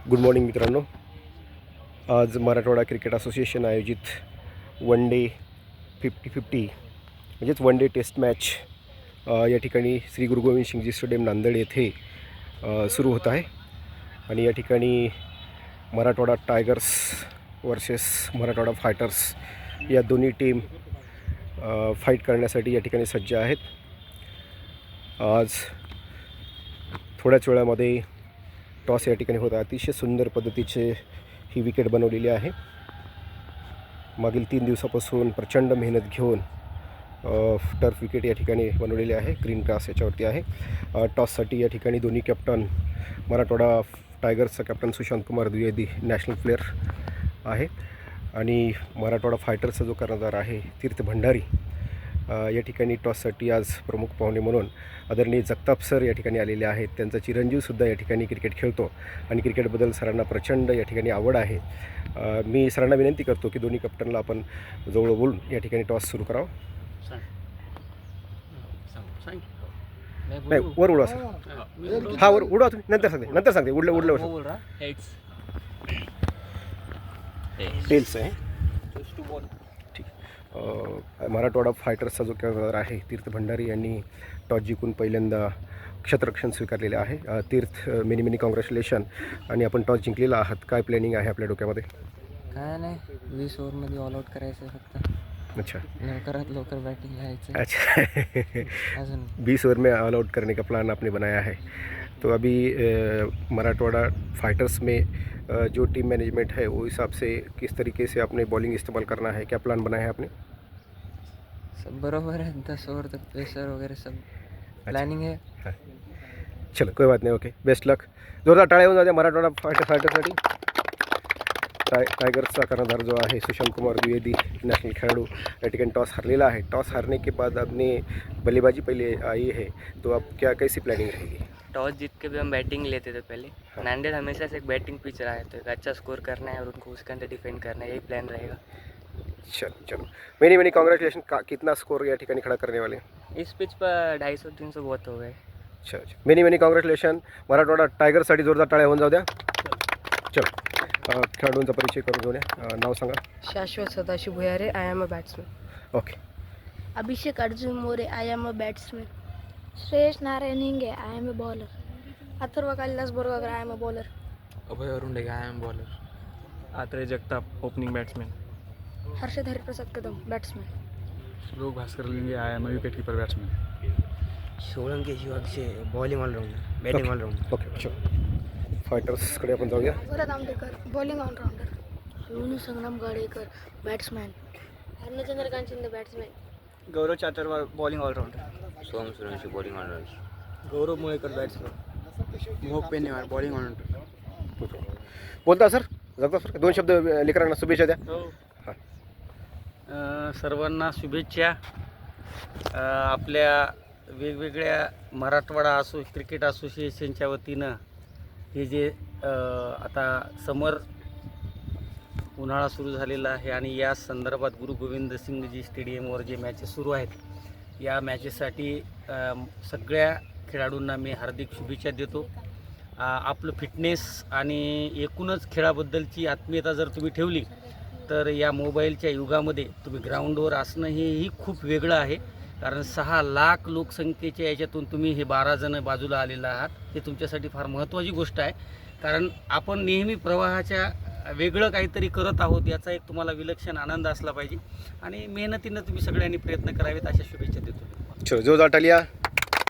Good morning मित्रांनो. आज Marathwada cricket association आयोजित वन डे 50-50 म्हणजेच वन डे टेस्ट मॅच या ठिकाणी श्री गुरु गोविंद सिंगजी स्टेडियम नांदेड येथे सुरू होत आहे. आणि या ठिकाणी Marathwada tigers versus Marathwada fighters या दोन्ही टीम फाईट करण्यासाठी या ठिकाणी सज्ज आहेत. आज थोड्याच वेळामध्ये टॉस या ठिकाणी होता. अतिशय सुंदर पद्धतीचे ही विकेट बनवलेली आहे. मागील 3 दिवसापासून प्रचंड मेहनत घेऊन टर्फ विकेट या ठिकाणी बनवलेली आहे. ग्रीन ग्रास याच्यावरती आहे. टॉससाठी या ठिकाणी दोन्ही कॅप्टन, मराठवाडा टायगर्सचा captain Sushant Kumar Dwivedi national player आहे आणि मराठवाडा फायटर्सचा जो कर्णधार आहे तीर्थ भंडारी या ठिकाणी टॉससाठी आज प्रमुख पाहुणे म्हणून आदरणीय जगताप सर या ठिकाणी आलेले आहेत. त्यांचा चिरंजीवसुद्धा या ठिकाणी क्रिकेट खेळतो आणि क्रिकेटबद्दल सरांना प्रचंड या ठिकाणी आवड आहे. मी सरांना विनंती करतो की दोन्ही कॅप्टनला आपण जवळ बोलून या ठिकाणी टॉस सुरू करावं. नाही, वर उडवा सर. हा, वर उडवा तुम्ही. नंतर सांगते उडलं टेल्स आहे. ठीक. मराठवाडा फायटर्सचा जो कर्णधार आहे तीर्थ भंडारी यांनी टॉस जिंकून पहिल्यांदा क्षेत्ररक्षण स्वीकारलेले आहे. तीर्थ, मेनी कॉंग्रॅच्युलेशन. आणि आपण टॉस जिंकलेला आहात. काय प्लॅनिंग आहे आपल्या डोक्यामध्ये? काय नाही, 20 ओव्हरमध्ये ऑल आउट करायचं फक्त. अच्छा, लवकर बैटिंग लायचं. अच्छा. अजून 20 ओवर में ऑल आउट करने का प्लान आपने बनाया है. तो अभी मराठवाड़ा फाइटर्स में जो टीम मैनेजमेंट है वो हिसाब से किस तरीके से आपने बॉलिंग इस्तेमाल करना है, क्या प्लान बनाया है आपने? सब बरोबर है. 10 ओवर तक प्रेशर वगैरह सब प्लानिंग है. हाँ. चलो, कोई बात नहीं. ओके, बेस्ट लक. जोरदार टाळ्या होऊन जाते मराठवाडा फायटरसाठी. टायगर्सचा कर्णधार जो आहे सुशांत कुमार द्विवेदी नॅशनल खेळाडू या ठिकाणी टॉस हारलेला है. टॉस हारने के बाद आपने बल्लेबाजी पहले आई है, तो अब क्या कैसी प्लानिंग रहेगी? टॉस जीत के भी हम बैटिंग लेते थे पहले. नांदेड़ हमेशा से एक बैटिंग पिच रहा है, तो एक अच्छा स्कोर करना है और उनको उसके अंदर डिफेंड करना है, यही प्लान रहेगा. चलो. Many congratulation. कितना स्कोर या ठिकाणी खड़ा करने वाले? इस पिच पर 250-300 बहुत हो गए. अच्छा. Many congratulation. मराठवाडा टायगर्ससाठी जोरदार टाळ्या होऊन जाऊ द्या. चलो, खेळाडूंचा परिचय करून घेऊया. नाव सांगा. Shashwat Sadashiv Bhuyare, I am a batsman. Okay. Abhishek Arjun More, I am a batsman. Shreyas Narayan Hinge, I am a bowler. Atharva Kalidas Borgagar, I am a bowler. Abhay Arun Dega, I am bowler. Atreya Jagtap, opening batsman. Harshad Hariprasad Kadam, batsman. Lok Bhaskar Linge, I am wicket keeper batsman. Solanke Shivakshe, bowling allrounder, batting allrounder. Okay, चलो. फायटर्सकडे आपण जाऊया. Bharat Ambekar, bowling allrounder. लोणू संग्राम Gadekar, batsman. Chandrakant Shinde, batsman. गौरव चातुर्वार, bowling allrounder. सोम Suryavanshi, bowling allrounder. गौरव मुळेकर, batsman. मोहक पेनेवार, bowling allrounder. बोलता sir, जगता sir, 2 शब्द लेकरांना शुभेच्छा द्या. सर्वांना शुभेच्छा. आपल्या वेगवेगळ्या मराठवाडा क्रिकेट असोसिएशनच्या वतीनं हे जे आता समर उन्हाळा सुरू झालेला आहे आणि या संदर्भात गुरु गोविंद सिंगजी स्टेडियमवर जे मॅचेस सुरू आहेत, या मॅचेससाठी सगळ्या खेळाडूंना मी हार्दिक शुभेच्छा देतो. आपलं फिटनेस आणि एकूणच खेळाबद्दलची आत्मीयता जर तुम्ही ठेवली तर या मोबाईलच्या युगामध्ये तुम्ही ग्राउंडवर असणं हेही खूप वेगळं आहे. कारण 6 लाख लोकसंख्येच्या याच्यातून तुम्ही हे 12 जण बाजूला आलेला आहात, हे तुमच्यासाठी फार महत्त्वाची गोष्ट आहे. कारण आपण नेहमी प्रवाहाच्या वेगळं काहीतरी करत आहोत, याचा एक तुम्हाला विलक्षण आनंद असला पाहिजे आणि मेहनतीनं तुम्ही सगळ्यांनी प्रयत्न करावेत, अशा शुभेच्छा देतो. चलो, जोरदार टाळ्या.